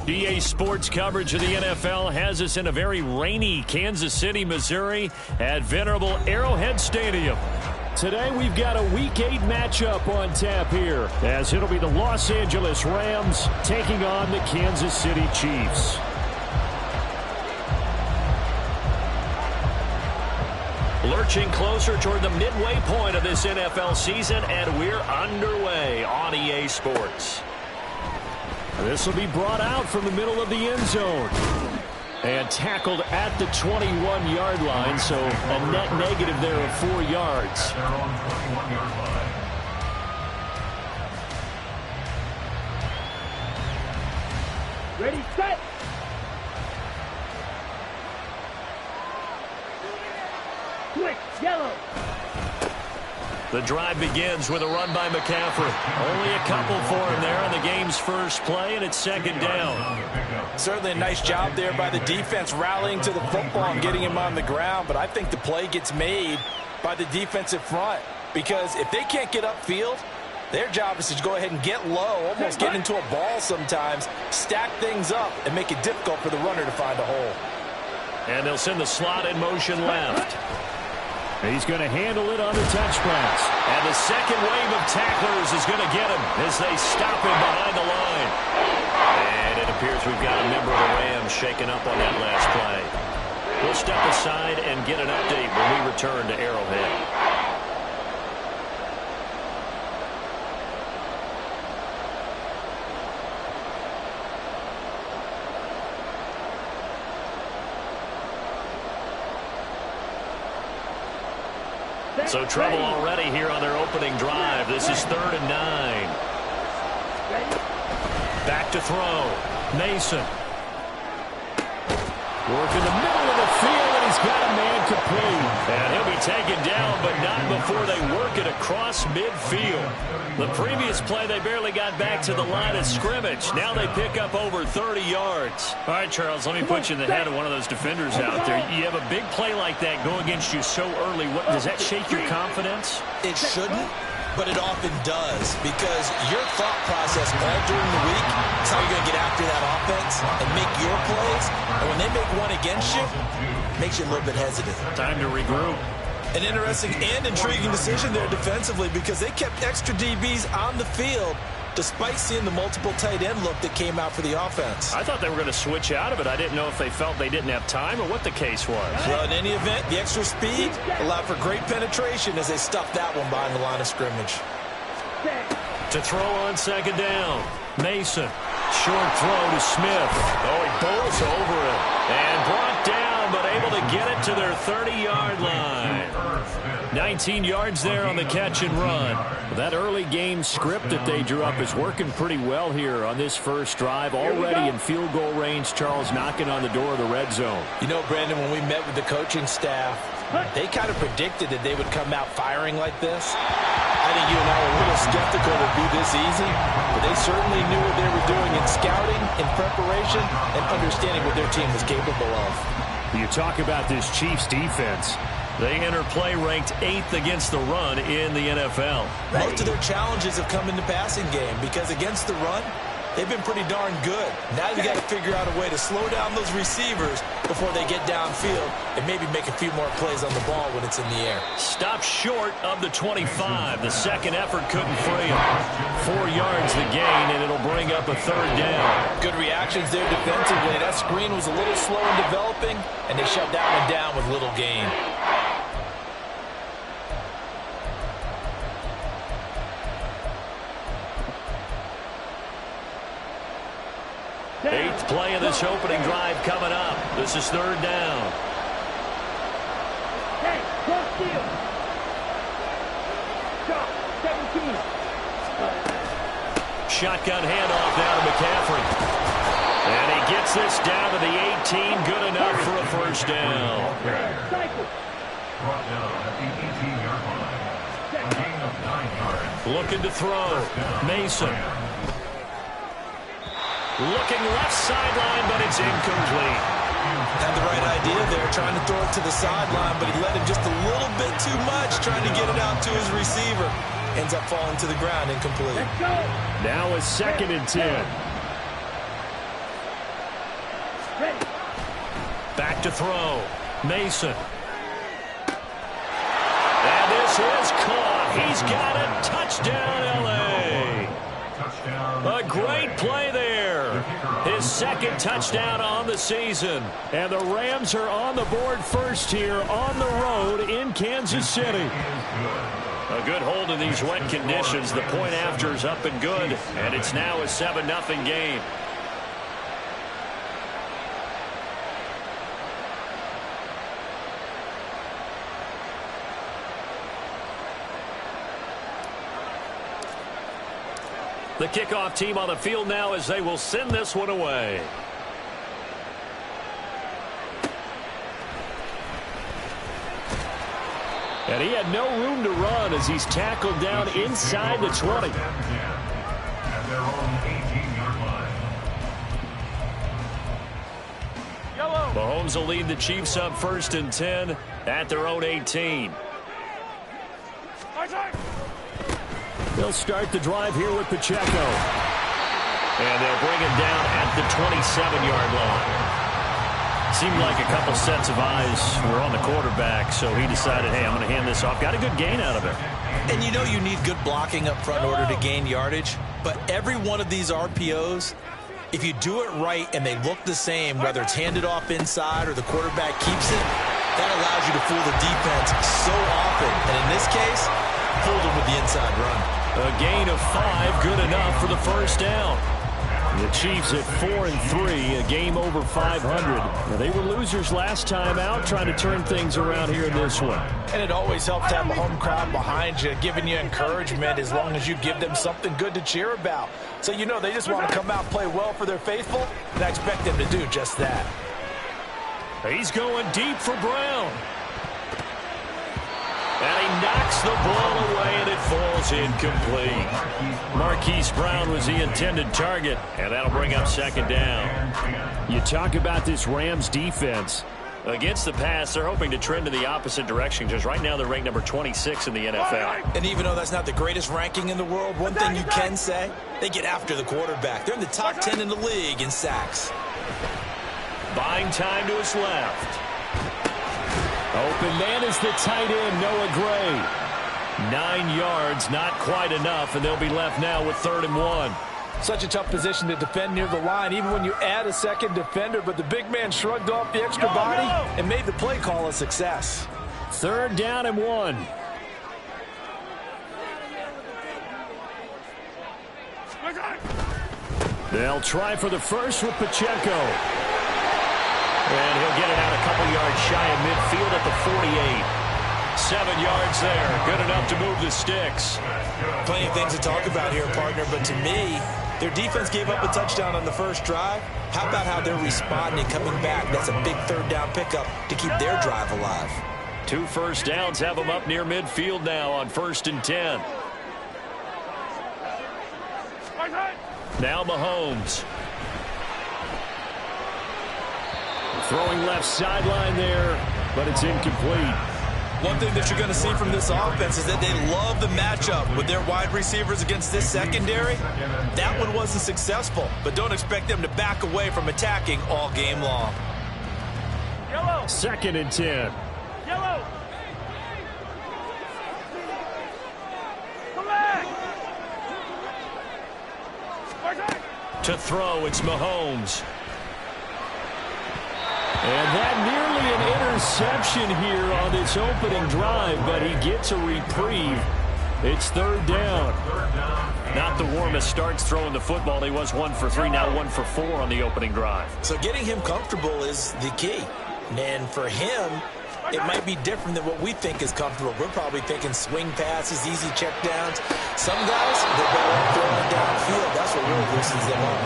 EA Sports coverage of the NFL has us in a very rainy Kansas City, Missouri at venerable Arrowhead Stadium. Today we've got a Week 8 matchup on tap here, as it'll be the Los Angeles Rams taking on the Kansas City Chiefs. Lurching closer toward the midway point of this NFL season, and we're underway on EA Sports. This will be brought out from the middle of the end zone and tackled at the 21-yard line, so a net negative there of 4 yards. Ready, set. Quick, yellow. The drive begins with a run by McCaffrey. Only a couple for him there on the game's first play, and it's second down. Certainly a nice job there by the defense rallying to the football and getting him on the ground, but I think the play gets made by the defensive front, because if they can't get upfield, their job is to go ahead and get low, almost get into a ball sometimes, stack things up, and make it difficult for the runner to find a hole. And they'll send the slot in motion left. He's going to handle it on the touch pass. And the second wave of tacklers is going to get him as they stop him behind the line. And it appears we've got a member of the Rams shaken up on that last play. We'll step aside and get an update when we return to Arrowhead. So trouble already here on their opening drive. This is 3rd and 9. Back to throw. Mason. Work in the middle of the field, and he's got a man complete. And he'll be taken down, but not before they work it across midfield. The previous play, they barely got back to the line of scrimmage. Now they pick up over 30 yards. All right, Charles, let me put you in the head of one of those defenders out there. You have a big play like that go against you so early. Does that shake your confidence? It shouldn't, but it often does, because your thought process all during the week is how you're going to get after that offense and make your plays. And when they make one against you, it makes you a little bit hesitant. Time to regroup. An interesting and intriguing decision there defensively, because they kept extra DBs on the field despite seeing the multiple tight end look that came out for the offense. I thought they were going to switch out of it. I didn't know if they felt they didn't have time or what the case was. Well, in any event, the extra speed allowed for great penetration as they stuffed that one behind the line of scrimmage. To throw on second down. Mason. Short throw to Smith. Oh, he bolts over it. And brought down, but able to get it to their 30-yard line. 19 yards there on the catch and run. That early game script that they drew up is working pretty well here on this first drive. Already in field goal range, Charles knocking on the door of the red zone. You know, Brandon, when we met with the coaching staff, they kind of predicted that they would come out firing like this. I think you and I were a little skeptical it would be this easy, but they certainly knew what they were doing in scouting, in preparation, and understanding what their team was capable of. You talk about this Chiefs defense. They enter play ranked 8th against the run in the NFL. Most of their challenges have come in the passing game, because against the run, they've been pretty darn good. Now you got to figure out a way to slow down those receivers before they get downfield and maybe make a few more plays on the ball when it's in the air. Stop short of the 25. The second effort couldn't free him. 4 yards the gain, and it'll bring up a 3rd down. Good reactions there defensively. That screen was a little slow in developing, and they shut that one down with little gain. Eighth play of this opening drive coming up. This is 3rd down. Hey, cross field. Stop, 17. Shotgun handoff down to McCaffrey. And he gets this down to the 18. Good enough for a first down. Cycle. Brought down at the 18-yard line. A gain of 9 yards. Looking to throw. Mason. Looking left sideline, but it's incomplete. Had the right idea there, trying to throw it to the sideline, but he let him just a little bit too much, trying to get it out to his receiver. Ends up falling to the ground, incomplete. Now a 2nd and 10. to throw. Mason. And this is caught. He's got it. Touchdown, L.A. A great play there. His second touchdown on the season. And the Rams are on the board first here on the road in Kansas City. A good hold in these wet conditions. The point after is up and good. And it's now a 7-0 game. The kickoff team on the field now as they will send this one away. And he had no room to run as he's tackled down inside the 20. Mahomes will lead the Chiefs up 1st and 10 at their own 18. They'll start the drive here with Pacheco. And they'll bring him down at the 27-yard line. Seemed like a couple sets of eyes were on the quarterback, so he decided, hey, I'm going to hand this off. Got a good gain out of it. And you know you need good blocking up front in order to gain yardage. But every one of these RPOs, if you do it right and they look the same, whether it's handed off inside or the quarterback keeps it, that allows you to fool the defense so often. And in this case, fooled them with the inside run. A gain of 5, good enough for the first down. The Chiefs at 4-3, a game over 500. Now, they were losers last time out, trying to turn things around here in this one. And it always helps to have a home crowd behind you, giving you encouragement as long as you give them something good to cheer about. So you know they just want to come out and play well for their faithful, and I expect them to do just that. He's going deep for Brown. And he knocks the ball away, and it falls incomplete. Marquise Brown was the intended target, and that'll bring up 2nd down. You talk about this Rams defense. Against the pass, they're hoping to trend in the opposite direction, because right now they're ranked number 26 in the NFL. And even though that's not the greatest ranking in the world, one thing you can say, they get after the quarterback. They're in the top 10 in the league in sacks. Buying time to his left. Open man is the tight end, Noah Gray. 9 yards, not quite enough, and they'll be left now with 3rd and 1. Such a tough position to defend near the line, even when you add a second defender, but the big man shrugged off the extra body and made the play call a success. 3rd down and 1. They'll try for the first with Pacheco. And he'll get it out a couple yards shy of midfield at the 48. 7 yards there. Good enough to move the sticks. Plenty of things to talk about here, partner, but to me, their defense gave up a touchdown on the first drive. How about how they're responding and coming back? That's a big 3rd down pickup to keep their drive alive. 2 first downs have them up near midfield now on 1st and 10. Now Mahomes. Throwing left sideline there, but it's incomplete. One thing that you're going to see from this offense is that they love the matchup with their wide receivers against this secondary. That one wasn't successful, but don't expect them to back away from attacking all game long. 2nd and 10. To throw, it's Mahomes. And that nearly an interception here on this opening drive, but he gets a reprieve. It's 3rd down. Not the warmest starts throwing the football. He was 1 for 3, now 1 for 4 on the opening drive. So getting him comfortable is the key. And for him, it might be different than what we think is comfortable. We're probably thinking swing passes, easy checkdowns. Some guys, they're better at throwing downfield. That's what really loosens them up.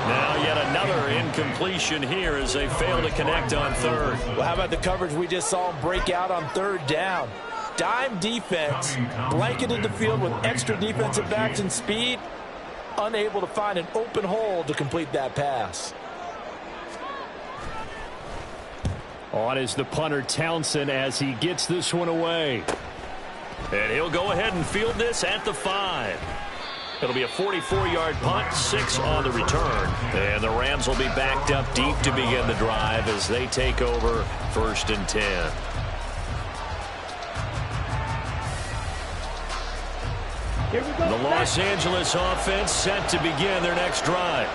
Now yet another incompletion here as they fail to connect on 3rd. Well, how about the coverage we just saw him break out on 3rd down? Dime defense, blanketed the field with extra defensive backs and speed, unable to find an open hole to complete that pass. On is the punter Townsend as he gets this one away. And he'll go ahead and field this at the 5. It'll be a 44-yard punt, 6 on the return. And the Rams will be backed up deep to begin the drive as they take over 1st and 10. Here we go. The Los Angeles offense set to begin their next drive.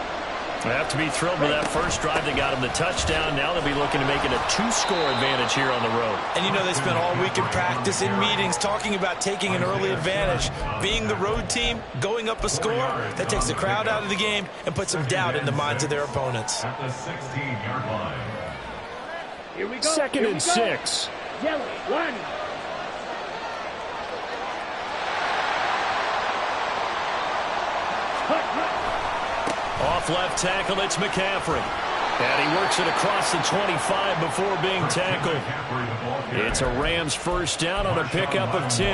They have to be thrilled with that first drive. They got them the touchdown. Now they'll be looking to make it a 2-score advantage here on the road. And you know they spent all week in practice, in meetings, talking about taking an early advantage. Being the road team, going up a score, that takes the crowd out of the game and puts some doubt in the minds of their opponents. At the 16-yard line. Here we go. 2nd and 6. Yellow, one. Off left tackle, it's McCaffrey. And he works it across the 25 before being tackled. It's a Rams first down on a pickup of 10.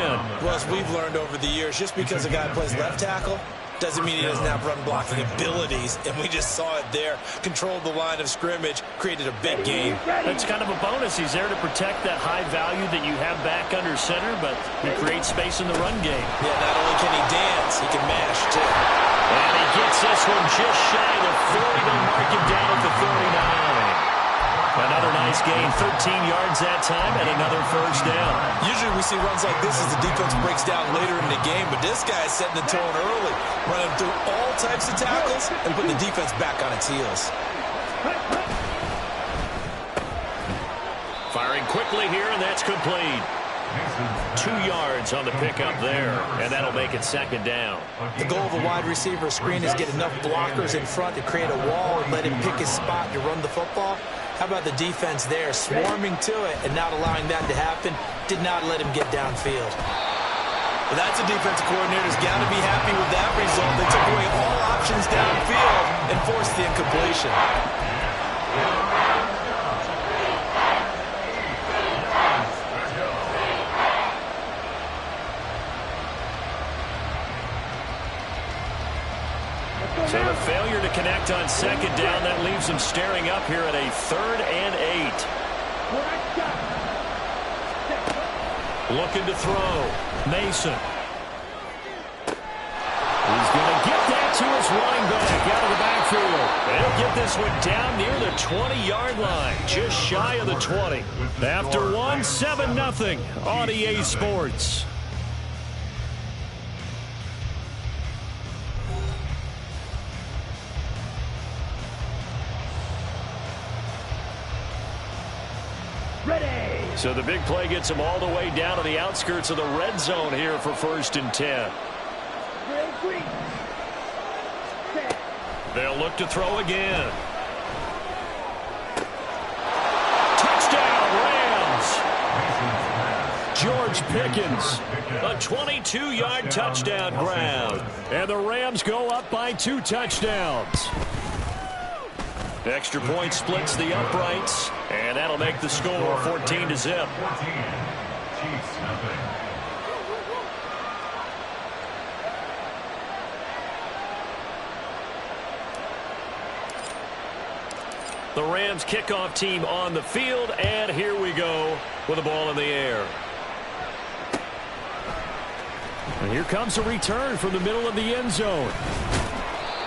Well, as we've learned over the years, just because a guy plays left tackle doesn't mean he doesn't have run blocking abilities. And we just saw it there. Controlled the line of scrimmage, created a big game. That's kind of a bonus. He's there to protect that high value that you have back under center, but he creates space in the run game. Yeah, not only can he dance, he can mash, too. And he gets this one just shy of 40. They'll mark him down at the 39. Another nice gain, 13 yards that time, and another first down. Usually we see runs like this as the defense breaks down later in the game, but this guy is setting the tone early, running through all types of tackles and putting the defense back on its heels. Firing quickly here, and that's complete. 2 yards on the pickup there, and that'll make it 2nd down. The goal of a wide receiver screen is get enough blockers in front to create a wall and let him pick his spot to run the football. How about the defense there, swarming to it and not allowing that to happen, did not let him get downfield. Well, that's a defensive coordinator's got to be happy with that result. They took away all options downfield and forced the incompletion. So the failure to connect on 2nd down, that leaves them staring up here at a 3rd and 8. Looking to throw. Mason. He's going to get that to his running back out of the backfield. They'll get this one down near the 20-yard line, just shy of the 20. After one, 7-0 on EA Sports. So the big play gets them all the way down to the outskirts of the red zone here for 1st and 10. They'll look to throw again. Touchdown, Rams! George Pickens, a 22-yard touchdown grab. And the Rams go up by 2 touchdowns. Extra point splits the uprights, and that'll make the score 14-0. The Rams kickoff team on the field, and here we go with the ball in the air. And here comes a return from the middle of the end zone.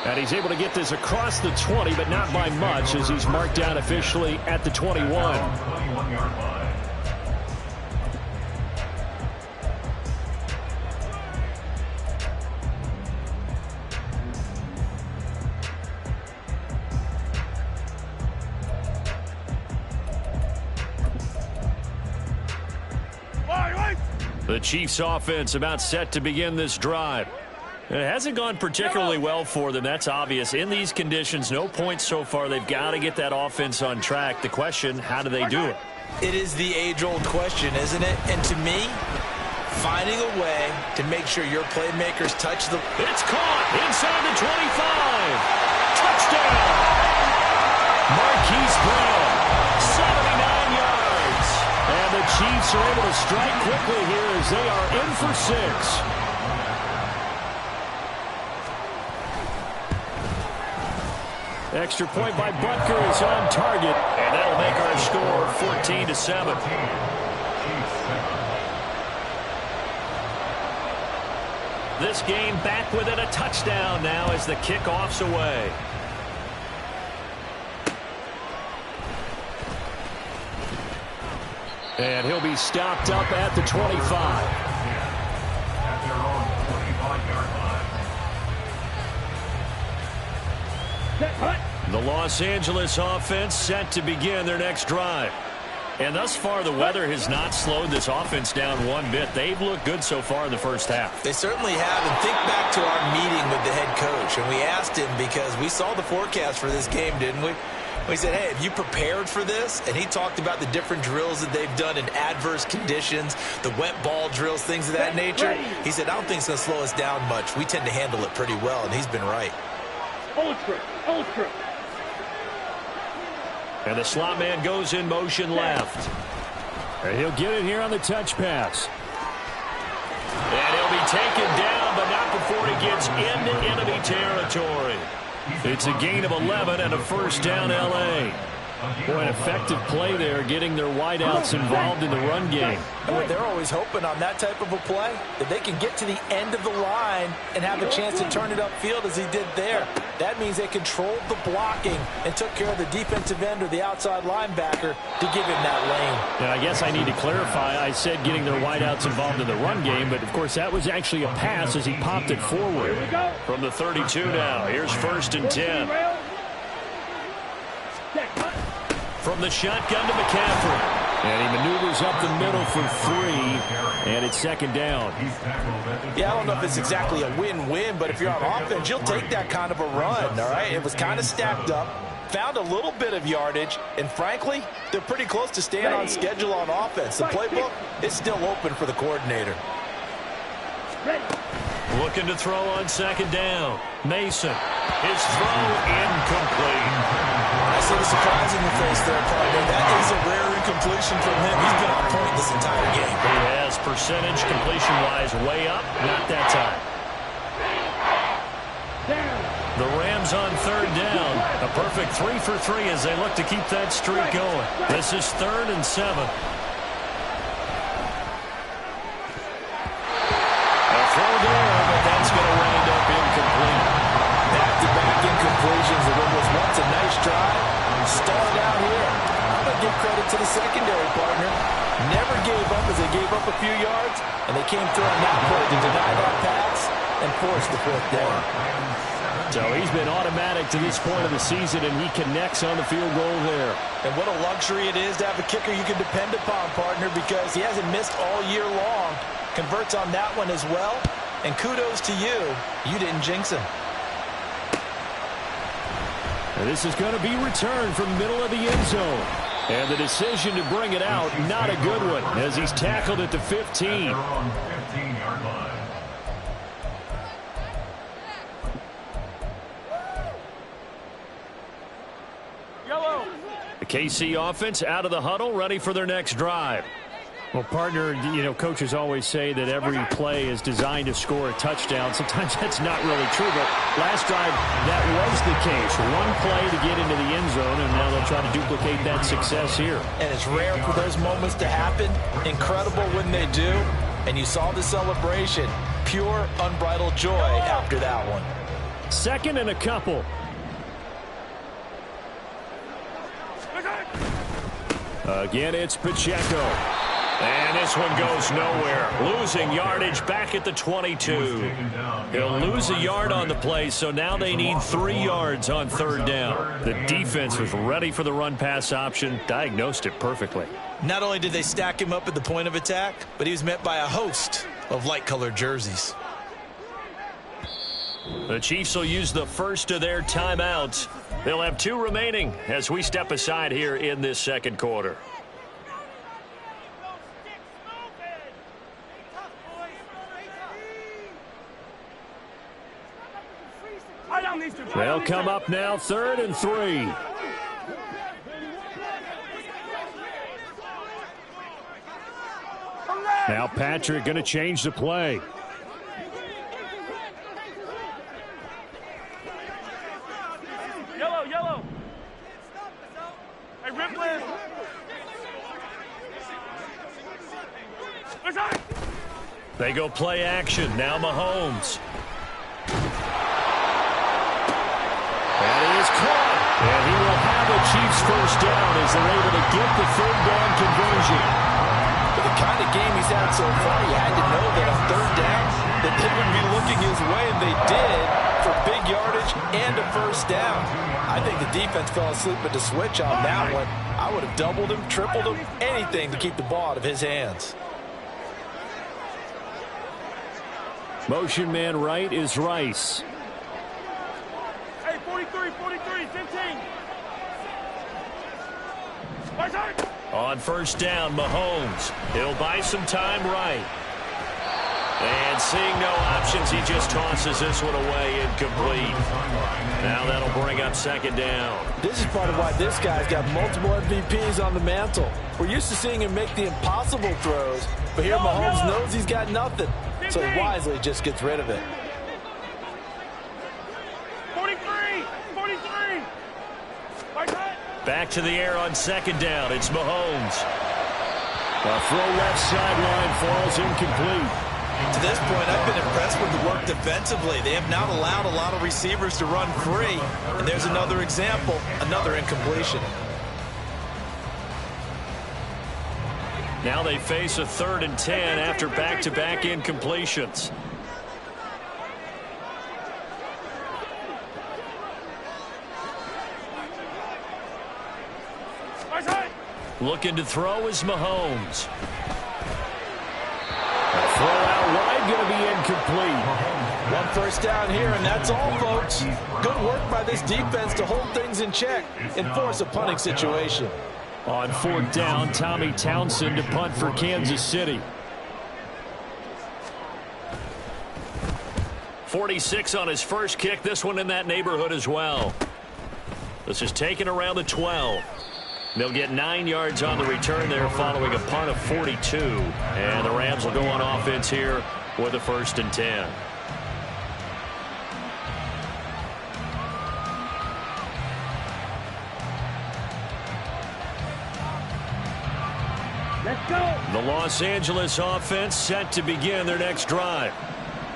And he's able to get this across the 20, but not by much, as he's marked down officially at the 21. 21-yard line. The Chiefs offense about set to begin this drive. It hasn't gone particularly well for them. That's obvious. In these conditions, no points so far. They've got to get that offense on track. The question, how do they do it? It is the age-old question, isn't it? And to me, finding a way to make sure your playmakers touch the... It's caught inside the 25. Touchdown! Marquise Brown, 79 yards. And the Chiefs are able to strike quickly here as they are in for 6. Extra point by Butker is on target, and that'll make our score 14-7. This game back within a touchdown now as the kickoff's away. And he'll be stopped up at the 25. At their own 25-yard line. The Los Angeles offense set to begin their next drive. And thus far, the weather has not slowed this offense down one bit. They've looked good so far in the first half. They certainly have. And think back to our meeting with the head coach. And we asked him because we saw the forecast for this game, didn't we? We said, hey, have you prepared for this? And he talked about the different drills that they've done in adverse conditions, the wet ball drills, things of that nature. He said, I don't think it's going to slow us down much. We tend to handle it pretty well, and he's been right. Ultra. And the slot man goes in motion left. And he'll get it here on the touch pass. And he'll be taken down, but not before he gets into enemy territory. It's a gain of 11 and a first down, L.A. Boy, an effective play there, getting their wideouts involved in the run game. And they're always hoping on that type of a play that they can get to the end of the line and have a chance to turn it upfield as he did there. That means they controlled the blocking and took care of the defensive end or the outside linebacker to give him that lane. And I guess I need to clarify. I said getting their wideouts involved in the run game, but, of course, that was actually a pass as he popped it forward. From the 32 now, here's 1st and 10. From the shotgun to McCaffrey. And he maneuvers up the middle for 3, and it's 2nd down. Yeah, I don't know if it's exactly a win-win, but if you're on offense, you'll take that kind of a run, all right? It was kind of stacked up, found a little bit of yardage, and frankly, they're pretty close to staying on schedule on offense. The playbook is still open for the coordinator. Looking to throw on 2nd down. Mason. His throw incomplete. I see the surprise in your face there, partner. That is a rare incompletion from him. He's been on point this entire game. He has. Percentage completion-wise way up. Not that time. The Rams on 3rd down. A perfect 3 for 3 as they look to keep that streak going. This is 3rd and 7. Throw there, but that's going to wind up incomplete. Back-to-back incompletions of what was once a nice drive. Stalled out here. I'm going to give credit to the secondary partner. Never gave up as they gave up a few yards, and they came through on that play to deny that pass and force the 4th down. So he's been automatic to this point of the season, and he connects on the field goal there. And what a luxury it is to have a kicker you can depend upon, partner, because he hasn't missed all year long. Converts on that one as well. And kudos to you. You didn't jinx him. And this is going to be returned from the middle of the end zone. And the decision to bring it out, not a good one, as he's tackled at the 15. They're on 15-yard line. The KC offense out of the huddle, ready for their next drive. Well, partner, you know, coaches always say that every play is designed to score a touchdown. Sometimes that's not really true, but last drive, that was the case. One play to get into the end zone, and now they'll try to duplicate that success here. And it's rare for those moments to happen. Incredible when they do. And you saw the celebration. Pure, unbridled joy after that one. 2nd and a couple. Again, it's Pacheco. And this one goes nowhere. Losing yardage back at the 22. He'll lose a yard on the play, so now they need 3 yards on 3rd down. The defense was ready for the run-pass option, diagnosed it perfectly. Not only did they stack him up at the point of attack, but he was met by a host of light-colored jerseys. The Chiefs will use the first of their timeouts. They'll have 2 remaining as we step aside here in this 2nd quarter. They'll come up now, 3rd and 3. Now Patrick going to change the play. Yellow. Hey, Ripley. They go play action. Now Mahomes. And he is caught. And he will have a Chiefs first down as they're able to get the third down conversion. For the kind of game he's had so far, you had to know that on third down that they would be looking his way, and they did for big yardage and a first down. I think the defense fell asleep at the switch on that one. I would have doubled him, tripled him, anything to keep the ball out of his hands. Motion man right is Rice. Hey, 43, 15. On first down, Mahomes. He'll buy some time right. And seeing no options, he just tosses this one away, incomplete. Now that'll bring up second down. This is part of why this guy's got multiple MVPs on the mantle. We're used to seeing him make the impossible throws, but here Mahomes knows he's got nothing, so he wisely just gets rid of it. 43. Back to the air on second down. It's Mahomes. A throw left sideline falls incomplete. To this point, I've been impressed with the work defensively. They have not allowed a lot of receivers to run free. And there's another example, another incompletion. Now they face a 3rd and 10 after back-to-back incompletions. Looking to throw is Mahomes. A throw out wide, going to be incomplete. One first down here, and that's all, folks. Good work by this defense to hold things in check and force a punting situation. On 4th down, Tommy Townsend to punt for Kansas City. 46 on his first kick. This one in that neighborhood as well. This is taken around the 12. They'll get 9 yards on the return there following a punt of 42. And the Rams will go on offense here with a 1st and 10. Let's go. The Los Angeles offense set to begin their next drive.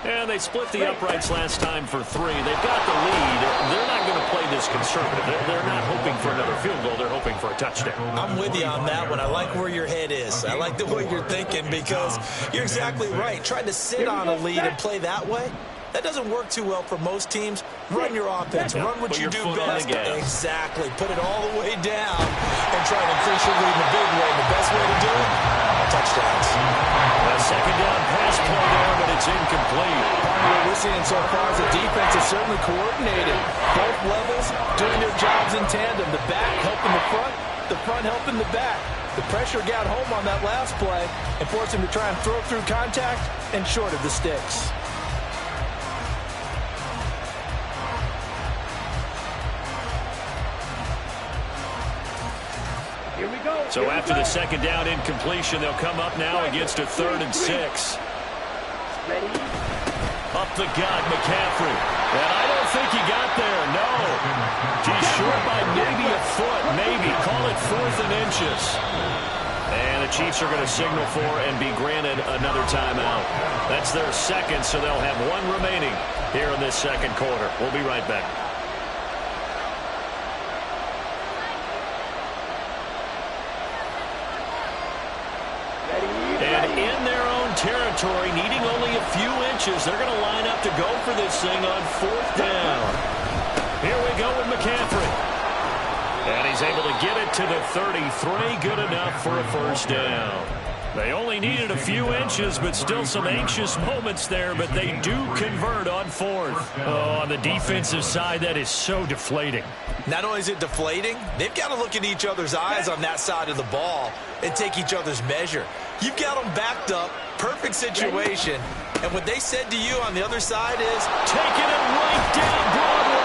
And they split the uprights last time for 3. They've got the lead. They're not going to play this conservative. They're not hoping for another field goal. They're hoping for a touchdown. I'm with you on that one. I like where your head is. I like the way you're thinking because you're exactly right. Trying to sit on a lead and play that way, that doesn't work too well for most teams. Run your offense. Run what you do best. Exactly. Put it all the way down and try to increase your lead in a big way. The best way to do it, touchdowns. A second down pass play there, but it's incomplete. What we're seeing so far is the defense is certainly coordinated. Both levels doing their jobs in tandem. The back helping the front helping the back. The pressure got home on that last play and forced him to try and throw through contact and short of the sticks. Here we go. So after the second down incompletion, they'll come up now against a 3rd and 6. Ready? Up the gut, McCaffrey. And I don't think he got there, no. He's short by maybe a foot, maybe. Call it 4th and inches. And the Chiefs are going to signal for and be granted another timeout. That's their second, so they'll have 1 remaining here in this second quarter. We'll be right back. Territory, needing only a few inches. They're going to line up to go for this thing on 4th down. Here we go with McCaffrey. And he's able to get it to the 33. Good enough for a first down. They only needed a few inches, but still some anxious moments there, but they do convert on 4th. Oh, on the defensive side, that is so deflating. Not only is it deflating, they've got to look in each other's eyes on that side of the ball and take each other's measure. You've got them backed up, perfect situation, and what they said to you on the other side is, taking it right down Broadway.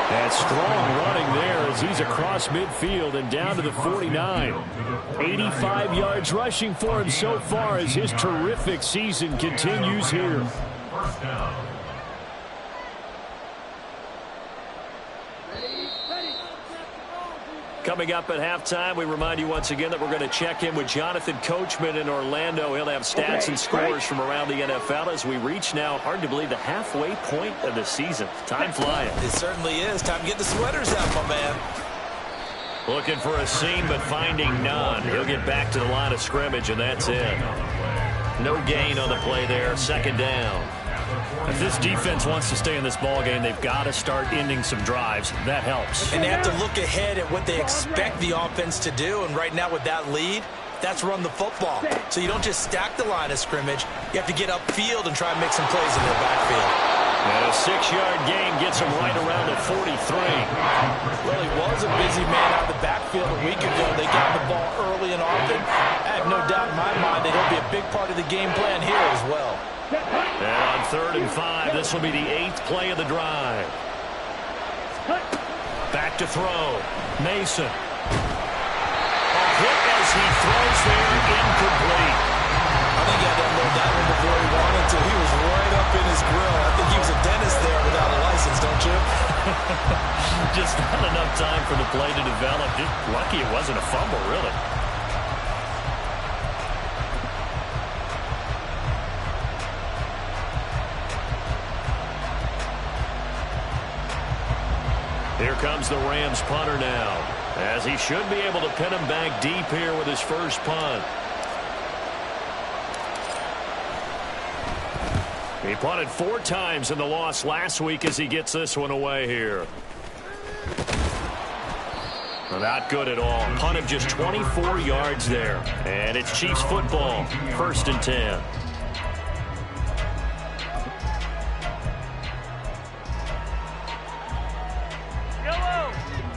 That strong running there as he's across midfield and down to the 49. 85 yards rushing for him so far as his terrific season continues here. First down. Coming up at halftime, we remind you once again that we're going to check in with Jonathan Coachman in Orlando. He'll have stats and scores from around the NFL as we reach now, hard to believe, the halfway point of the season. Time flying. It certainly is. Time to get the sweaters out, my man. Looking for a seam, but finding none. He'll get back to the line of scrimmage, and that's it. No gain on the play there. Second down. If this defense wants to stay in this ballgame, they've got to start ending some drives. That helps. And they have to look ahead at what they expect the offense to do. And right now with that lead, that's run the football. So you don't just stack the line of scrimmage. You have to get upfield and try and make some plays in their backfield. And a 6-yard gain gets him right around the 43. Well, he was a busy man out of the backfield a week ago. They got the ball early and often. I have no doubt in my mind that he'll be a big part of the game plan here as well. And on 3rd and 5, this will be the 8th play of the drive. Back to throw. Mason. A hit as he throws there, incomplete. I think he had to unload that one before he wanted to. He was right up in his grill. I think he was a dentist there without a license, don't you? Just not enough time for the play to develop. Just lucky it wasn't a fumble, really. Here comes the Rams punter now, as he should be able to pin him back deep here with his first punt. He punted 4 times in the loss last week as he gets this one away here. Not good at all. Punt of just 24 yards there. And it's Chiefs football, 1st and 10.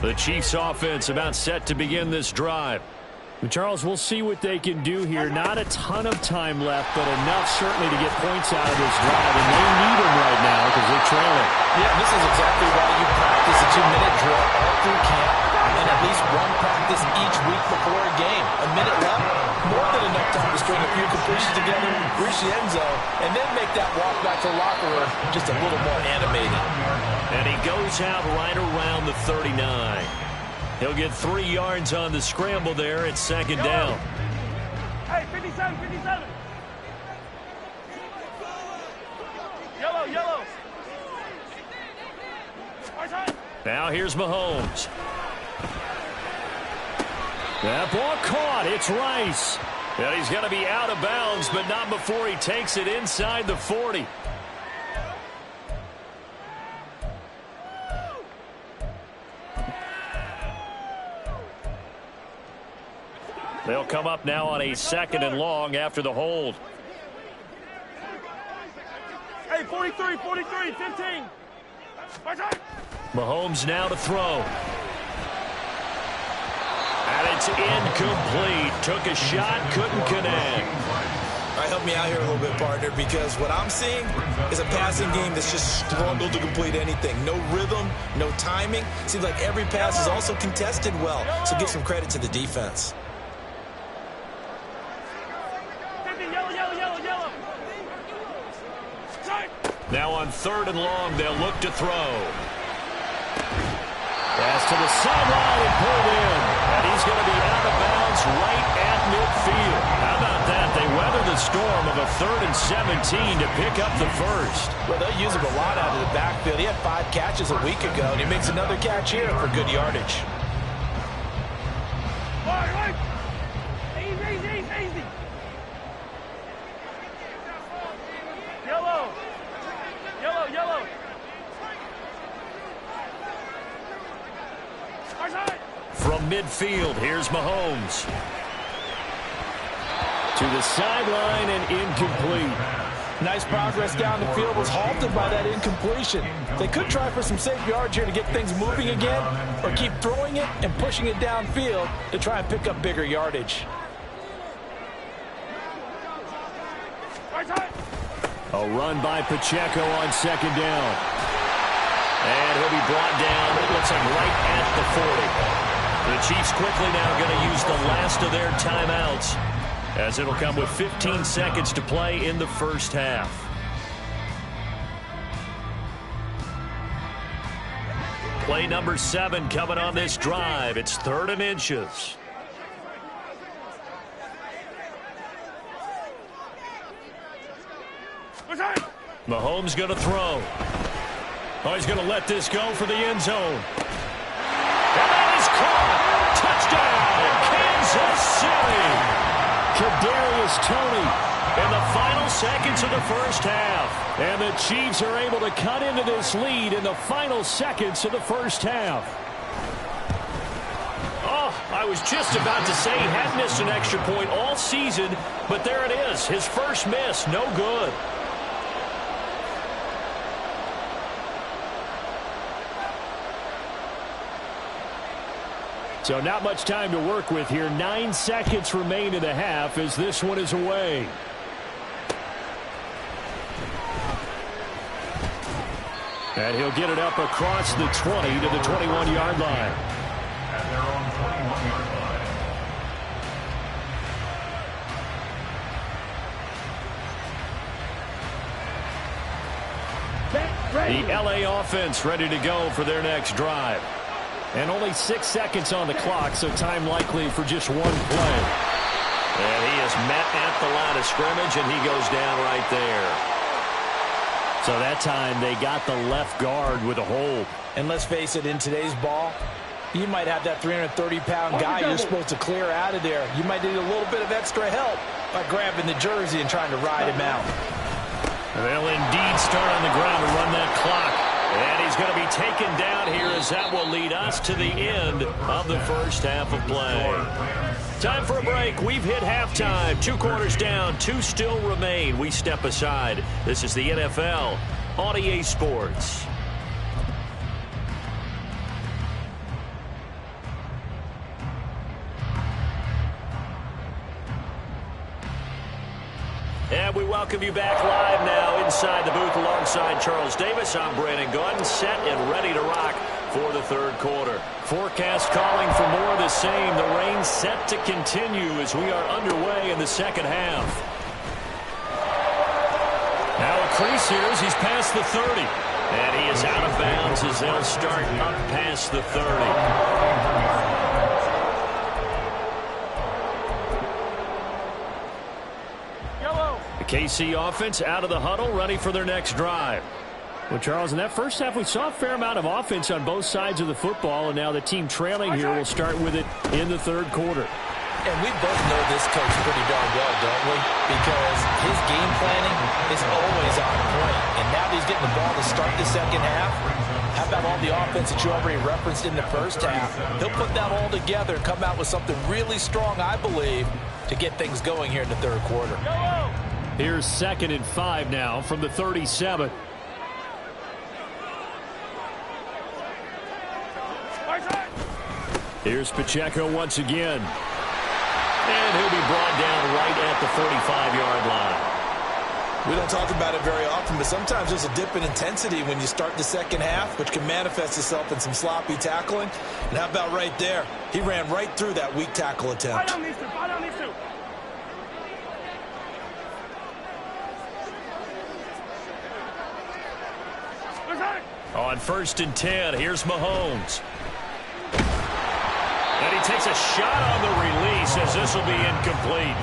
The Chiefs offense about set to begin this drive. Charles, we'll see what they can do here. Not a ton of time left, but enough certainly to get points out of this drive. And they need them right now because they're trailing. Yeah, this is exactly why you practice a 2-minute drill all through camp and at least one practice each week before a game. A minute left, more than enough time to string a few completions together, reach the end zone, and then make that walk back to the locker room just a little more animated. And he goes out right around the 39. He'll get 3 yards on the scramble there at 2nd down. Hey, 57, 57. Yellow. Now here's Mahomes. That ball caught. It's Rice. And he's going to be out of bounds, but not before he takes it inside the 40. They'll come up now on a 2nd and long after the hold. Hey, 43, 15. Mahomes now to throw. And it's incomplete. Took a shot, couldn't connect. All right, help me out here a little bit, partner, because what I'm seeing is a passing game that's just struggled to complete anything. No rhythm, no timing. Seems like every pass is also contested well, so give some credit to the defense. Yellow. Now on 3rd and long, they'll look to throw. Pass to the sideline and pulled in. And he's going to be out of bounds right at midfield. How about that? They weather the storm of a 3rd and 17 to pick up the first. Well, they'll use him a lot out of the backfield. He had 5 catches a week ago, and he makes another catch here for good yardage. Right. Easy. Yellow. From midfield, here's Mahomes. To the sideline and incomplete. Nice progress down the field, was halted by that incompletion. They could try for some safe yards here to get things moving again, or keep throwing it and pushing it downfield to try and pick up bigger yardage. A run by Pacheco on 2nd down. And he'll be brought down, it looks like right at the 40. The Chiefs quickly now going to use the last of their timeouts, as it'll come with 15 seconds to play in the first half. Play number 7 coming on this drive. It's 3rd and inches. Mahomes going to throw. Oh, he's going to let this go for the end zone. And that is caught. Touchdown, Kansas City. Kadarius Toney in the final seconds of the first half. And the Chiefs are able to cut into this lead in the final seconds of the first half. Oh, I was just about to say he hadn't missed an extra point all season, but there it is. His first miss, no good. So not much time to work with here. 9 seconds remain in the half as this one is away. And he'll get it up across the 20 to the 21-yard line. At their own 21-yard line. The LA offense ready to go for their next drive. And only 6 seconds on the clock, so time likely for just one play. And he is met at the line of scrimmage, and he goes down right there. So that time they got the left guard with a hold. And let's face it, in today's ball, you might have that 330-pound guy you're supposed to clear out of there. You might need a little bit of extra help by grabbing the jersey and trying to ride him out. They'll indeed start on the ground to run that clock. And he's going to be taken down here as that will lead us to the end of the first half of play. Time for a break. We've hit halftime. 2 quarters down, 2 still remain. We step aside. This is the NFL on EA Sports. And we welcome you back live now inside the booth alongside Charles Davis. I'm Brandon Gordon, set and ready to rock for the 3rd quarter. Forecast calling for more of the same. The rain set to continue as we are underway in the second half. Now a crease here as he's past the 30. And he is out of bounds as they'll start up past the 30. KC offense out of the huddle, ready for their next drive. Well, Charles, in that first half, we saw a fair amount of offense on both sides of the football, and now the team trailing here will start with it in the 3rd quarter. And we both know this coach pretty darn well, don't we? Because his game planning is always on point. And now that he's getting the ball to start the second half, how about all the offense that you already referenced in the first half? He'll put that all together and come out with something really strong, I believe, to get things going here in the 3rd quarter. Here's 2nd and 5 now from the 37. Here's Pacheco once again. And he'll be brought down right at the 45-yard line. We don't talk about it very often, but sometimes there's a dip in intensity when you start the second half, which can manifest itself in some sloppy tackling. And how about right there? He ran right through that weak tackle attempt. On 1st and 10, here's Mahomes. And he takes a shot on the release as this will be incomplete.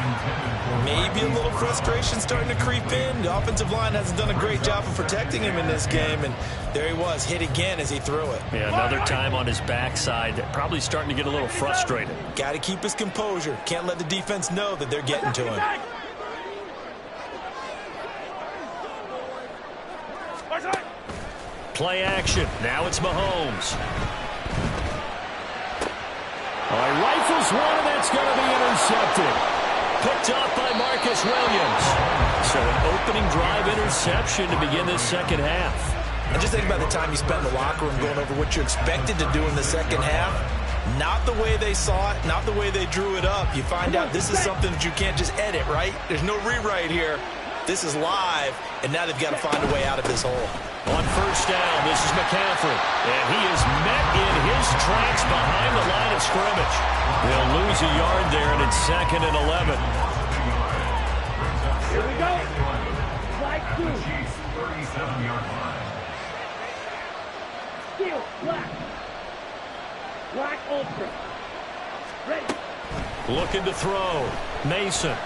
Maybe a little frustration starting to creep in. The offensive line hasn't done a great job of protecting him in this game, and there he was, hit again as he threw it. Yeah, another time on his backside, probably starting to get a little frustrated. Got to keep his composure. Can't let the defense know that they're getting to him. Play action. Now it's Mahomes. Oh, he rifles one, and that's going to be intercepted. Picked up by Marcus Williams. So an opening drive interception to begin this second half. And just think about the time you spent in the locker room going over what you expected to do in the second half. Not the way they saw it, not the way they drew it up. You find out this is something that you can't just edit, right? There's no rewrite here. This is live, and now they've got to find a way out of this hole. On 1st down, this is McCaffrey. And he is met in his tracks behind the line of scrimmage. They'll lose a yard there, and it's 2nd and 11. Here we go. Flag 2. 37-yard line. Steal, black. Black Ultra. Ready. Looking to throw. Mason.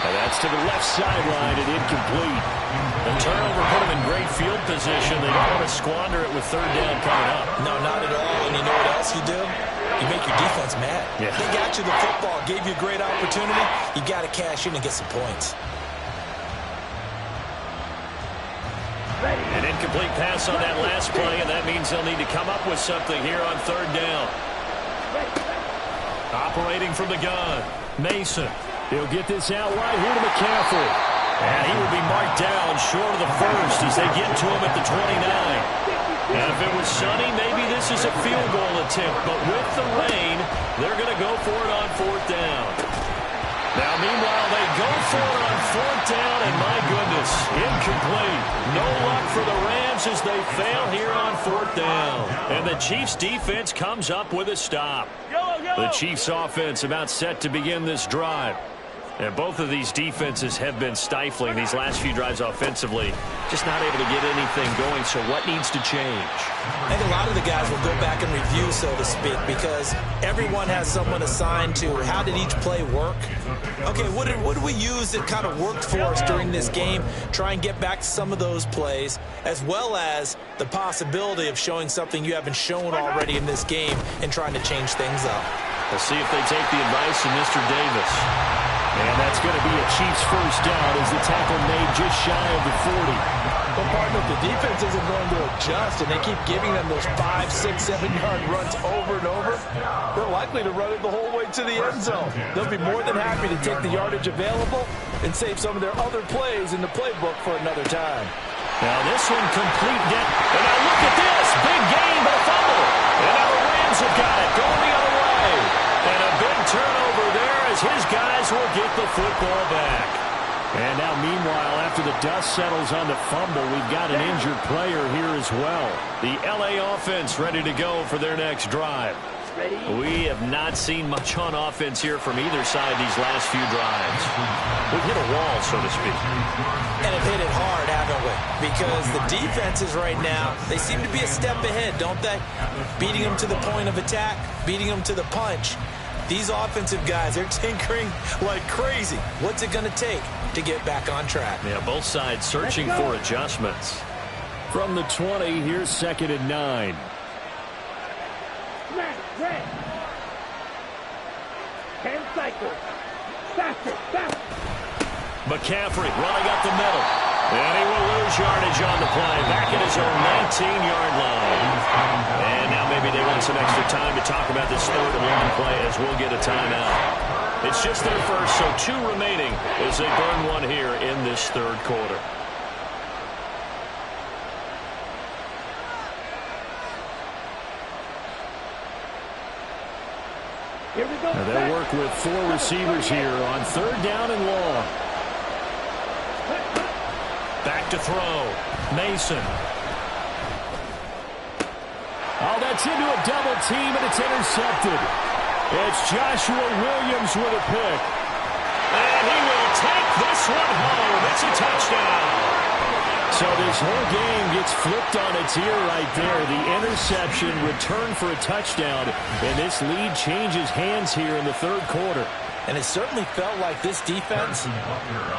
And that's to the left sideline and incomplete. The turnover put them in great field position. They don't want to squander it with third down coming up. No, not at all. And you know what else you do? You make your defense mad. Yeah. They got you the football, gave you a great opportunity. You got to cash in and get some points. An incomplete pass on that last play, and that means they'll need to come up with something here on third down. Operating from the gun, Mason. He'll get this out wide here to McCaffrey. And he will be marked down short of the first as they get to him at the 29. And if it was sunny, maybe this is a field goal attempt. But with the rain, they're going to go for it on fourth down. Now, meanwhile, they go for it on fourth down, and my goodness, incomplete. No luck for the Rams as they fail here on fourth down. And the Chiefs' defense comes up with a stop. The Chiefs' offense about set to begin this drive. And both of these defenses have been stifling these last few drives offensively. Just not able to get anything going, so what needs to change? I think a lot of the guys will go back and review, so to speak, because everyone has someone assigned to how did each play work. Okay, what did we use that kind of worked for us during this game? Try and get back to some of those plays, as well as the possibility of showing something you haven't shown already in this game and trying to change things up. We'll see if they take the advice of Mr. Davis. And that's going to be a Chiefs first down as the tackle made just shy of the 40. Well, partner, if the defense isn't going to adjust and they keep giving them those 5, 6, 7-yard runs over and over, they're likely to run it the whole way to the end zone. They'll be more than happy to take the yardage available and save some of their other plays in the playbook for another time. Now this one complete dead. And now look at this. Big gain, but a fumble. And now the Rams have got it going the other way. And a big turnover there as his guys will get the football back. And now, meanwhile, after the dust settles on the fumble, we've got an injured player here as well. The L.A. offense ready to go for their next drive. We have not seen much on offense here from either side these last few drives. We've hit a wall, so to speak. And have hit it hard, haven't we? Because the defenses right now, they seem to be a step ahead, don't they? Beating them to the point of attack, beating them to the punch. These offensive guys, they're tinkering like crazy. What's it going to take to get back on track? Yeah, both sides searching for adjustments. From the 20, here's 2nd and 9. Smash, red. 10 cycles. Faster, faster. McCaffrey running up the middle. And he will lose yardage on the play. Back at his own 19-yard line. And now maybe they want some extra time to talk about this third and long play as we'll get a timeout. It's just their first, so 2 remaining as they burn one here in this third quarter. Here we go. Now they'll work with 4 receivers here on third down and long. Back to throw. Mason. Oh, that's into a double team, and it's intercepted. It's Joshua Williams with a pick. And he will take this one home. It's a touchdown. So this whole game gets flipped on its ear right there. The interception, return for a touchdown, and this lead changes hands here in the third quarter. And it certainly felt like this defense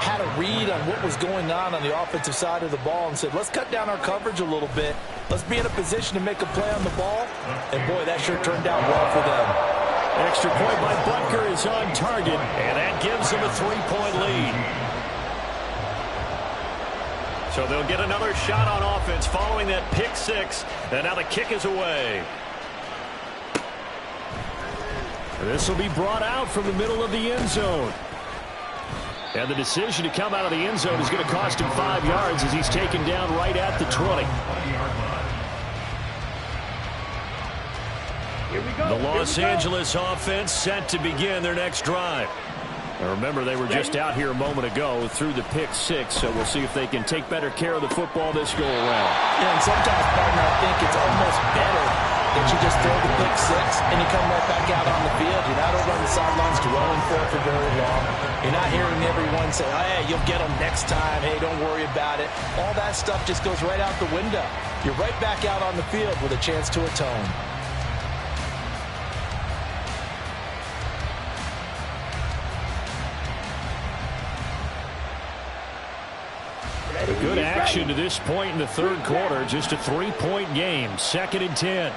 had a read on what was going on the offensive side of the ball and said, let's cut down our coverage a little bit. Let's be in a position to make a play on the ball. And, boy, that sure turned out well for them. Extra point by Butker is on target. And that gives them a 3-point lead. So they'll get another shot on offense following that pick 6. And now the kick is away. This will be brought out from the middle of the end zone. And the decision to come out of the end zone is going to cost him 5 yards as he's taken down right at the 20. Here we go. The Los Angeles offense set to begin their next drive. Now remember, they were just out here a moment ago through the pick 6, so we'll see if they can take better care of the football this go around. Yeah, and sometimes, partner, I think it's almost better that you just throw the pick six and you come right back out on the field. You're not over on the sidelines dwelling for very long. You're not hearing everyone say, hey, you'll get them next time. Hey, don't worry about it. All that stuff just goes right out the window. You're right back out on the field with a chance to atone. A good action to this point in the third quarter. Just a 3-point game. 2nd and 10.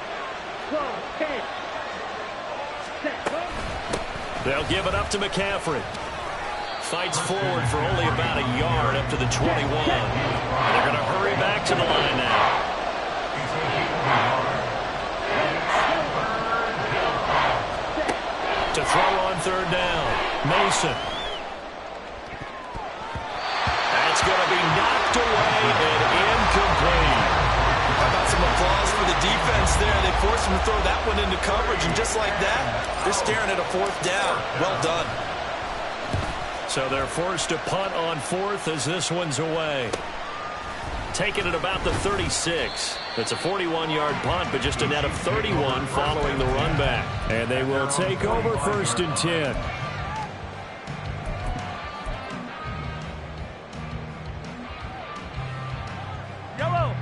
They'll give it up to McCaffrey. Fights forward for only about a yard up to the 21. They're going to hurry back to the line now. To throw on 3rd down. Mason. That's going to be knocked away and incomplete. How about some applause for the defense there? They forced him to throw that one into coverage, and just like that, they're staring at a 4th down. Well done. So they're forced to punt on 4th as this one's away. Taking it about the 36. It's a 41-yard punt, but just a net of 31 following the run back. And they will take over 1st and 10.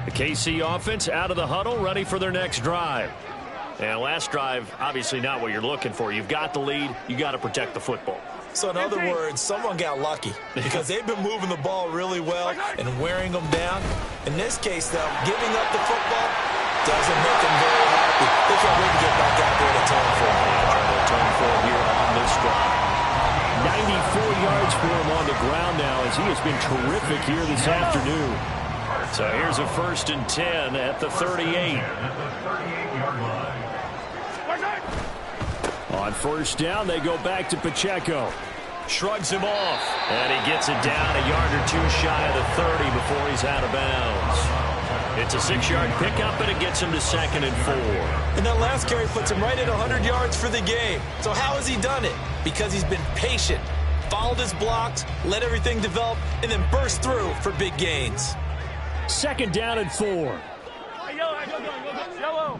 The KC offense out of the huddle, ready for their next drive. And last drive, obviously not what you're looking for. You've got the lead. You got to protect the football. So in other words, someone got lucky because they've been moving the ball really well and wearing them down. In this case, though, giving up the football doesn't make them very happy. They can't wait to get back out there and atone for him. Trying to atone for him here on this drive. 94 yards for him on the ground now as he has been terrific here this afternoon. So here's a 1st and 10 at the 38. On 1st down, they go back to Pacheco. Shrugs him off. And he gets it down a yard or 2 shy of the 30 before he's out of bounds. It's a 6-yard pickup, and it gets him to 2nd and 4. And that last carry puts him right at 100 yards for the game. So how has he done it? Because he's been patient, followed his blocks, let everything develop, and then burst through for big gains. 2nd down and 4. Yellow. Yellow.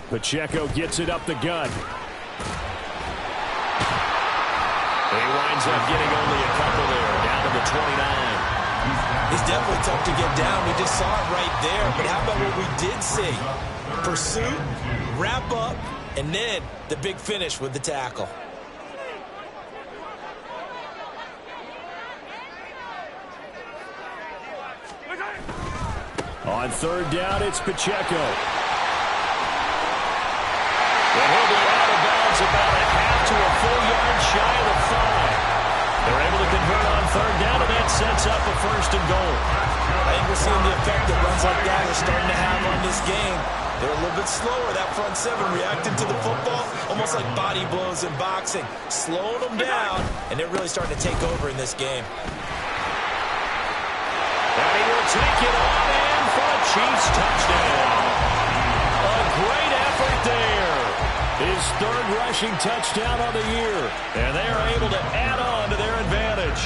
Pacheco gets it up the gut. He winds up getting only a couple there, down to the 29. He's definitely tough to get down. We just saw it right there. But how about what we did see? Pursuit, wrap up, and then the big finish with the tackle. On 3rd down, it's Pacheco. And he'll be out of bounds about a half to a full yard shy of the 5. They're able to convert on 3rd down, and that sets up a 1st and goal. I think we're seeing the effect that runs like that are starting to have on this game. They're a little bit slower, that front 7, reacting to the football, almost like body blows in boxing, slowing them down, and they're really starting to take over in this game. And he will take it on in for a Chiefs touchdown. A great effort there. His 3rd rushing touchdown of the year. And they are able to add on to their advantage.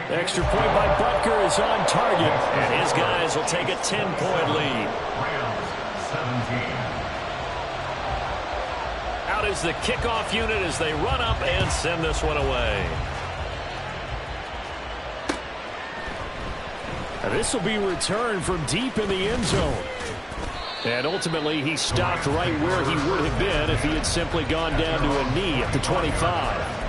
Extra point by Butker is on target. And his guys will take a 10-point lead. Out is the kickoff unit as they run up and send this one away. This will be returned from deep in the end zone. And ultimately, he stopped right where he would have been if he had simply gone down to a knee at the 25.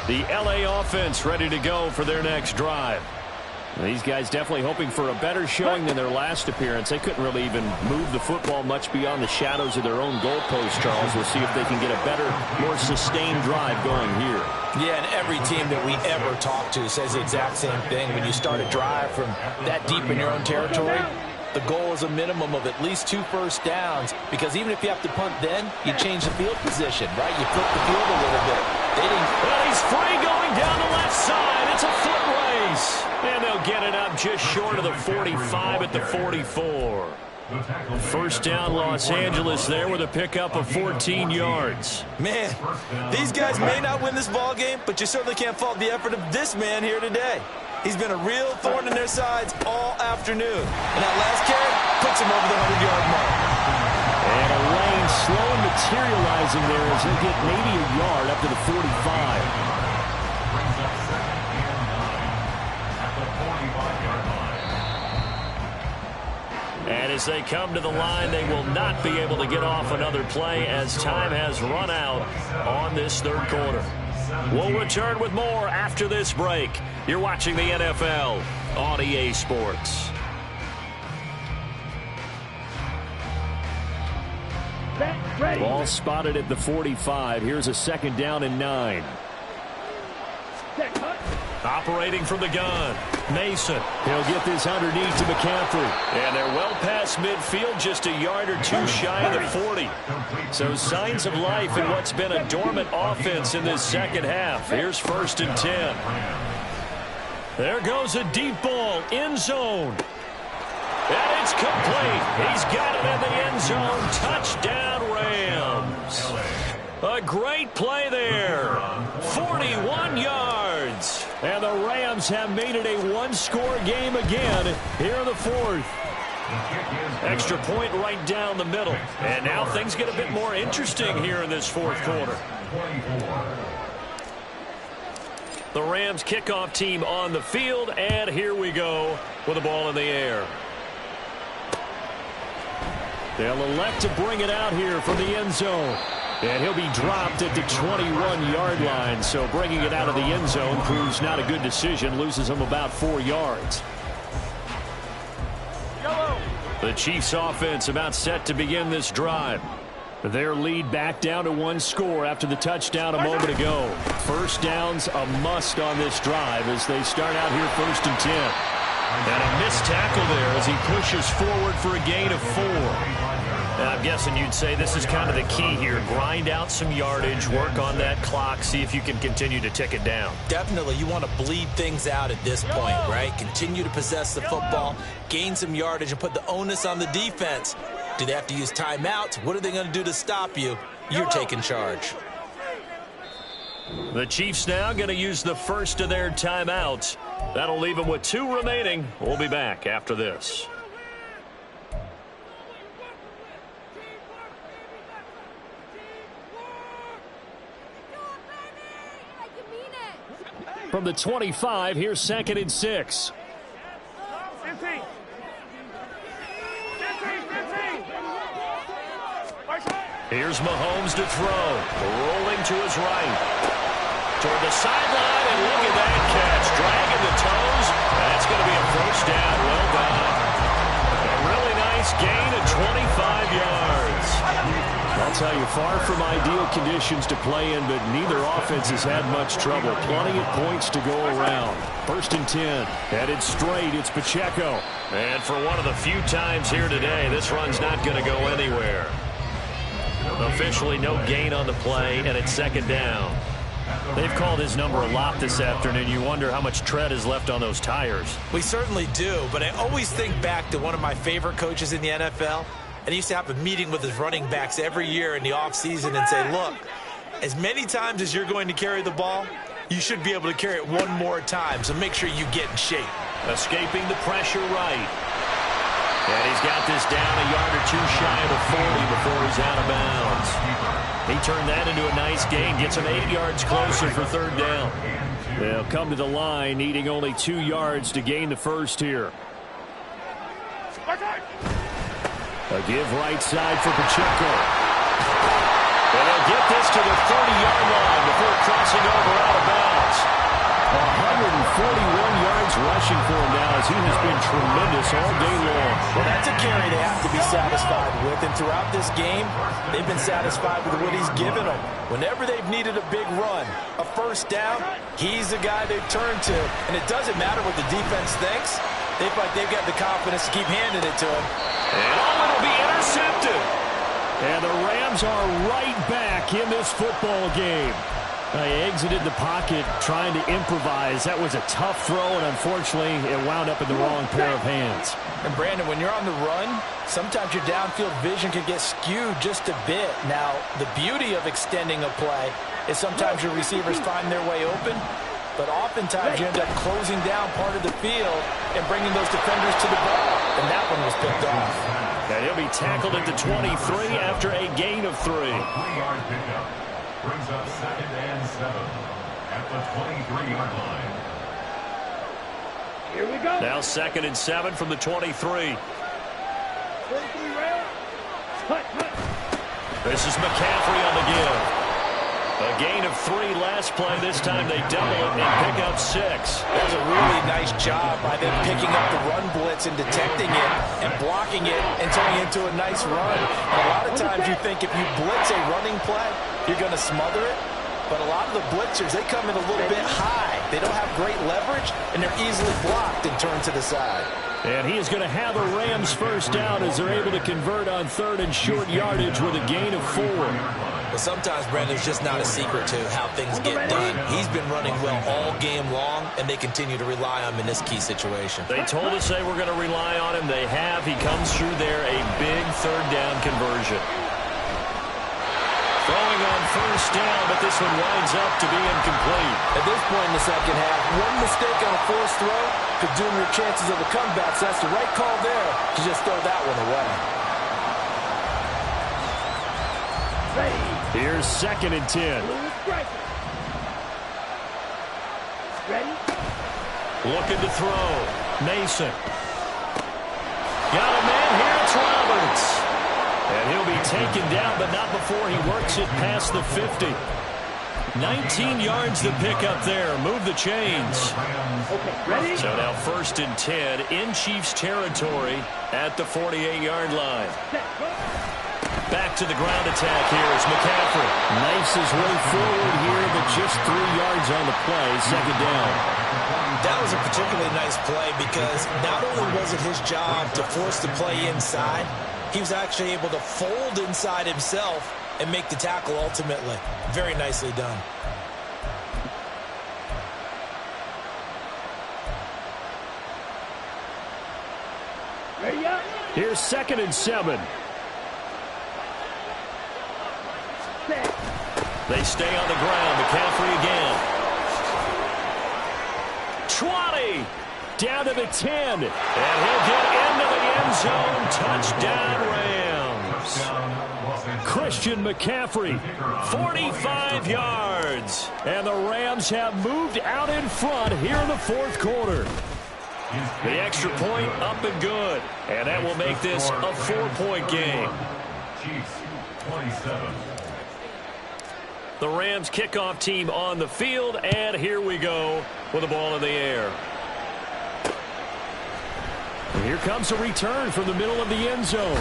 The LA offense ready to go for their next drive. These guys definitely hoping for a better showing than their last appearance. They couldn't really even move the football much beyond the shadows of their own goalpost, Charles. We'll see if they can get a better, more sustained drive going here. Yeah, and every team that we ever talk to says the exact same thing. When you start a drive from that deep in your own territory, the goal is a minimum of at least 2 first downs, because even if you have to punt then, you change the field position, right? You flip the field a little bit. Well, he's free going down the left side. It's a foot race. And they'll get it up just short of the 45 at the 44. First down, Los Angeles there with a pickup of 14 yards. Man, these guys may not win this ball game, but you certainly can't fault the effort of this man here today. He's been a real thorn in their sides all afternoon. And that last carry puts him over the 100-yard mark. And a lane slow materializing there as he'll get maybe a yard up to the 45. Brings up 2nd and 9 at the 45-yard line. And as they come to the line, they will not be able to get off another play as time has run out on this third quarter. We'll return with more after this break. You're watching the NFL on EA Sports. Ball spotted at the 45. Here's a 2nd down and 9. Operating from the gun, Mason. He'll get this underneath to McCaffrey. And they're well past midfield, just a yard or two shy of the 40. So signs of life in what's been a dormant offense in this second half. Here's 1st and 10. There goes a deep ball, end zone. And it's complete. He's got it in the end zone. Touchdown, Rams. A great play there. 41 yards. And the Rams have made it a one-score game again here in the 4th. Extra point right down the middle. And now things get a bit more interesting here in this 4th quarter. The Rams kickoff team on the field, and here we go with the ball in the air. They'll elect to bring it out here from the end zone. And he'll be dropped at the 21-yard line. So bringing it out of the end zone proves not a good decision. Loses him about 4 yards. The Chiefs offense about set to begin this drive. Their lead back down to 1 score after the touchdown a moment ago. First down's a must on this drive as they start out here 1st and 10. And a missed tackle there as he pushes forward for a gain of 4. And I'm guessing you'd say this is kind of the key here. Grind out some yardage, work on that clock, see if you can continue to tick it down. Definitely, you want to bleed things out at this point, right? Continue to possess the football, gain some yardage, and put the onus on the defense. Do they have to use timeouts? What are they going to do to stop you? You're taking charge. The Chiefs now going to use the first of their timeouts. That'll leave them with 2 remaining. We'll be back after this. From the 25, here's 2nd and 6. Here's Mahomes to throw. Rolling to his right. Toward the sideline, and look at that catch. Dragging the toes. That's going to be a first down. Well done. A really nice gain of 25 yards. I'll tell you, far from ideal conditions to play in, but neither offense has had much trouble. Plenty of points to go around. 1st and 10. Headed straight, it's Pacheco. And for one of the few times here today, this run's not going to go anywhere. Officially no gain on the play, and it's 2nd down. They've called his number a lot this afternoon. You wonder how much tread is left on those tires. We certainly do, but I always think back to one of my favorite coaches in the NFL. And he used to have a meeting with his running backs every year in the offseason and say, look, as many times as you're going to carry the ball, you should be able to carry it one more time, so make sure you get in shape. Escaping the pressure right. And he's got this down a yard or 2 shy of the 40 before he's out of bounds. He turned that into a nice gain, gets him 8 yards closer for 3rd down. They'll come to the line, needing only 2 yards to gain the first here. A give right side for Pacheco. And they'll get this to the 30-yard line before crossing over out of bounds. 141 yards rushing for him now as he has been tremendous all day long. Well, that's a carry they have to be satisfied with. And throughout this game, they've been satisfied with what he's given them. Whenever they've needed a big run, a first down, he's the guy they've turned to. And it doesn't matter what the defense thinks. They feel like they've got the confidence to keep handing it to him. And it'll be intercepted. And the Rams are right back in this football game. They exited the pocket trying to improvise. That was a tough throw, and unfortunately, it wound up in the wrong pair of hands. And Brandon, when you're on the run, sometimes your downfield vision can get skewed just a bit. Now, the beauty of extending a play is sometimes your receivers find their way open, but oftentimes you end up closing down part of the field and bringing those defenders to the ball. And that one was picked off. And he'll be tackled at the 23 after a gain of 3. 3-yard pickup brings up 2nd and 7 at the 23-yard line. Here we go. Now 2nd and 7 from the 23. 23 rail. Cut. This is McCaffrey on the give. A gain of 3 last play. This time they double it and pick up 6. That was a really nice job by them picking up the run blitz and detecting it and blocking it and turning it into a nice run. And a lot of times you think if you blitz a running play, you're going to smother it. But a lot of the blitzers, they come in a little bit high. They don't have great leverage, and they're easily blocked and turned to the side. And he is going to have the Rams first down as they're able to convert on 3rd and short yardage with a gain of 4. Well, sometimes, Brandon, it's just not a secret to how things get done. He's been running well all game long, and they continue to rely on him in this key situation. They told us they were going to rely on him. They have. He comes through there, a big 3rd down conversion. Throwing on 1st down, but this one winds up to be incomplete. At this point in the second half, one mistake on a forced throw could doom your chances of a comeback. So that's the right call there to just throw that one away. Here's 2nd and 10. Ready? Looking to throw. Mason. Got a man here. It's Roberts. And he'll be taken down, but not before he works it past the 50. 19 yards to pick up there. Move the chains. Okay, ready? So now 1st and 10 in Chiefs territory at the 48-yard line. Back to the ground attack here is McCaffrey. Knifes his way forward here, but just 3 yards on the play. 2nd down. That was a particularly nice play because not only was it his job to force the play inside, he was actually able to fold inside himself and make the tackle ultimately. Very nicely done. Ready up? Here's 2nd and 7. Set. They stay on the ground. McCaffrey again. 20. Down to the 10. And he'll get into the end zone. Touchdown, Rams. Christian McCaffrey, 45 yards. And the Rams have moved out in front here in the 4th quarter. The extra point up and good. And that will make this a 4-point game. Chiefs 27. The Rams kickoff team on the field, and here we go with the ball in the air. And here comes a return from the middle of the end zone.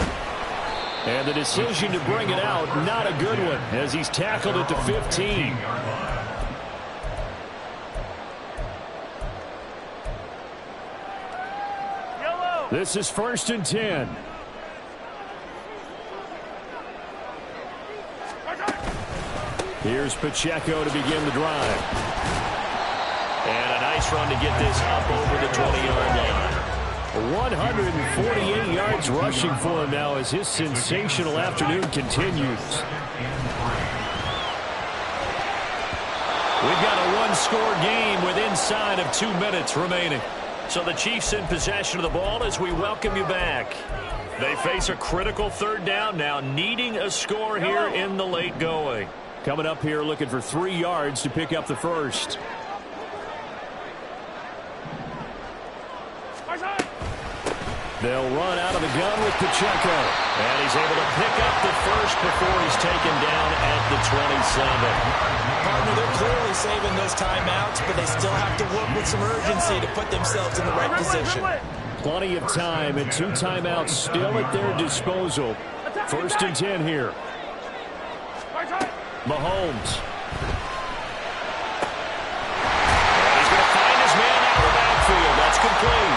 And the decision to bring it out, not a good one, as he's tackled at the 15. This is 1st and 10. Here's Pacheco to begin the drive. And a nice run to get this up over the 20-yard line. 148 yards rushing for him now as his sensational afternoon continues. We've got a one-score game with inside of 2 minutes remaining. So the Chiefs in possession of the ball as we welcome you back. They face a critical 3rd down now, needing a score here in the late going. Coming up here looking for 3 yards to pick up the first. They'll run out of the gun with Pacheco. And he's able to pick up the first before he's taken down at the 27. Partner, they're clearly saving those timeouts, but they still have to work with some urgency to put themselves in the right position. Plenty of time and 2 timeouts still at their disposal. 1st and 10 here. Mahomes. And he's going to find his man out of the backfield. That's complete.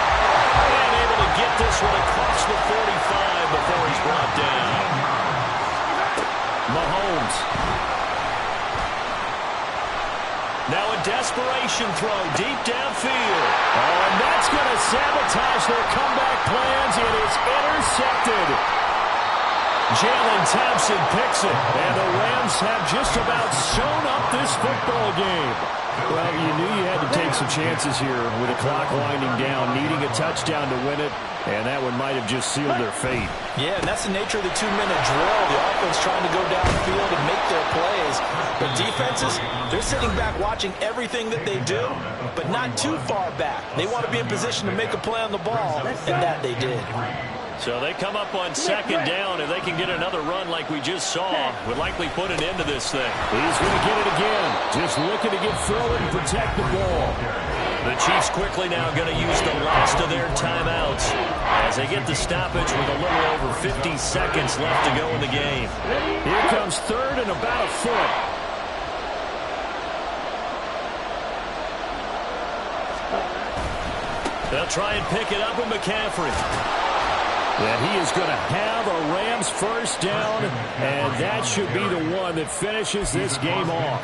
get this one across the 45 before he's brought down. Mahomes. Now a desperation throw deep downfield. Oh, and that's going to sabotage their comeback plans. It is intercepted. Jalen Thompson picks it, and the Rams have just about sewn up this football game. Well, you knew you had to take some chances here with the clock winding down, needing a touchdown to win it, and that one might have just sealed their fate. Yeah, and that's the nature of the 2-minute drill. The offense trying to go downfield and make their plays. But defenses, they're sitting back watching everything that they do, but not too far back. They want to be in position to make a play on the ball, and that they did. So they come up on second down. If they can get another run like we just saw, would likely put an end to this thing. He's going to get it again. Just looking to get forward and protect the ball. The Chiefs quickly now going to use the last of their timeouts as they get the stoppage with a little over 50 seconds left to go in the game. Here comes third and about a foot. They'll try and pick it up with McCaffrey. And he is going to have a Rams first down, and that should be the one that finishes this game off.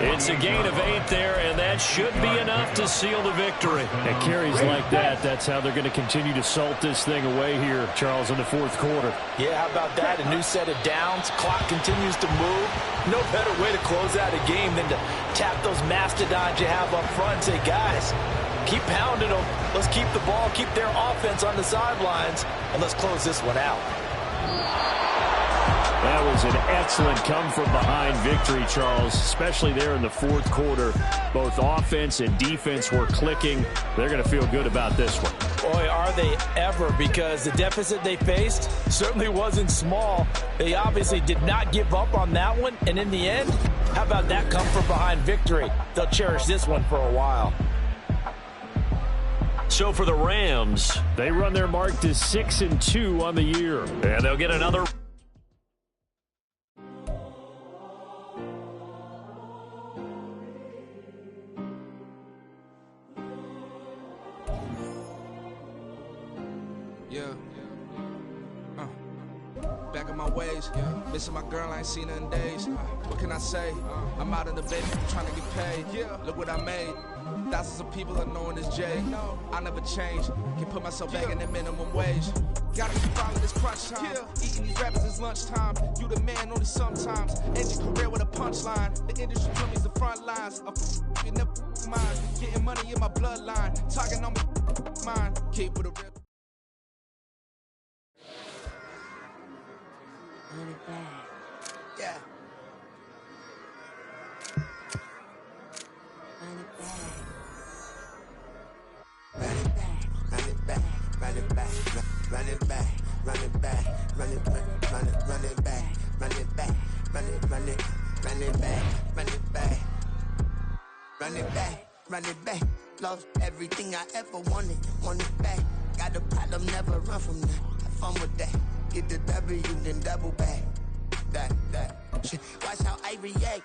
It's a gain of 8 there, and that should be enough to seal the victory. And carries like that, that's how they're going to continue to salt this thing away here, Charles, in the fourth quarter. Yeah, how about that? A new set of downs. Clock continues to move. No better way to close out a game than to tap those mastodons you have up front and say, guys, keep pounding them. Let's keep the ball, keep their offense on the sidelines, and let's close this one out. That was an excellent come-from-behind victory, Charles, especially there in the fourth quarter. Both offense and defense were clicking. They're going to feel good about this one. Boy, are they ever, because the deficit they faced certainly wasn't small. They obviously did not give up on that one, and in the end, how about that come-from-behind victory? They'll cherish this one for a while. So for the Rams, they run their mark to 6-2 on the year. And they'll get another. Back in my ways, missing my girl, I ain't seen her in days. What can I say? I'm out in the baby, trying to get paid. Look what I made. Thousands of people are knowing this Jay. I never change. Can put myself back in the minimum wage. Gotta keep following this crunch time. Eating these rappers is lunchtime. You the man only sometimes. End your career with a punchline. The industry told me it's the front lines. You never mind. Getting money in my bloodline. Talking on my mind. Keep it a real. Yeah. Run it back, run it back, run it back, run it back, run it back, run it back, run it back, run it back, run it back, run it back, run it back. Lost everything I ever wanted it back. Got a problem, never run from that. Have fun with that. Get the W, then double back. That shit. Watch how I react.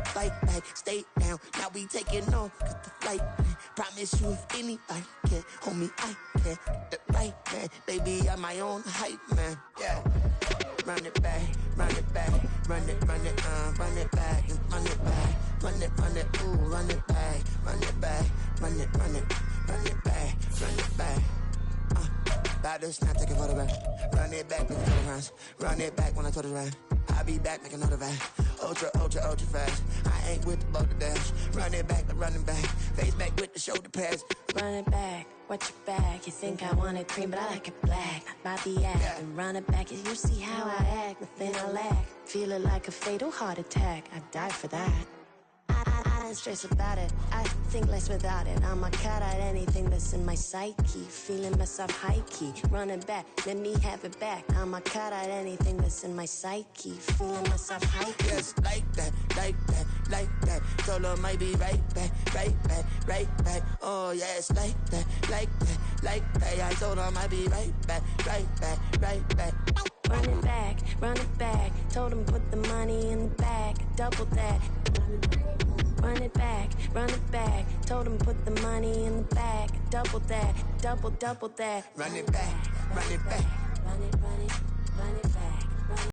Fight back, stay down. Now we taking on, cut the flight. Promise you if anybody can, homie, I can. The right man, baby, I'm my own hype man. Yeah. Run it back, run it back, run it back, and run it back, ooh, run it back, run it back, run it back, run it back. About to snap, take a photograph. Run it back, make it runs. Run it back when I told it right. I'll be back, make another ride. Ultra fast. I ain't with the boat to dash. Run it back, running back. Face back with the shoulder pads. Run it back, watch your back. You think I want it cream, but I like it black. About the act and run it back. You see how I act, nothing I lack. Feel it like a fatal heart attack. I'd die for that. I don't stress about it. I think less without it. I'ma cut out anything that's in my psyche. Feeling myself high key. Running back, let me have it back. I'ma cut out anything that's in my psyche. Feeling myself high key. Yes, like that, like that, like that. Told her might be right back, right back, right back. Oh yes, like that, like that, like that. I told her might be right back, right back, right back. Run it back, run it back. Told him put the money in the bag, double that. Run it back, run it back. Told him put the money in the bag, double that, double that. Run it back, run it back. Run it, run it, run it back.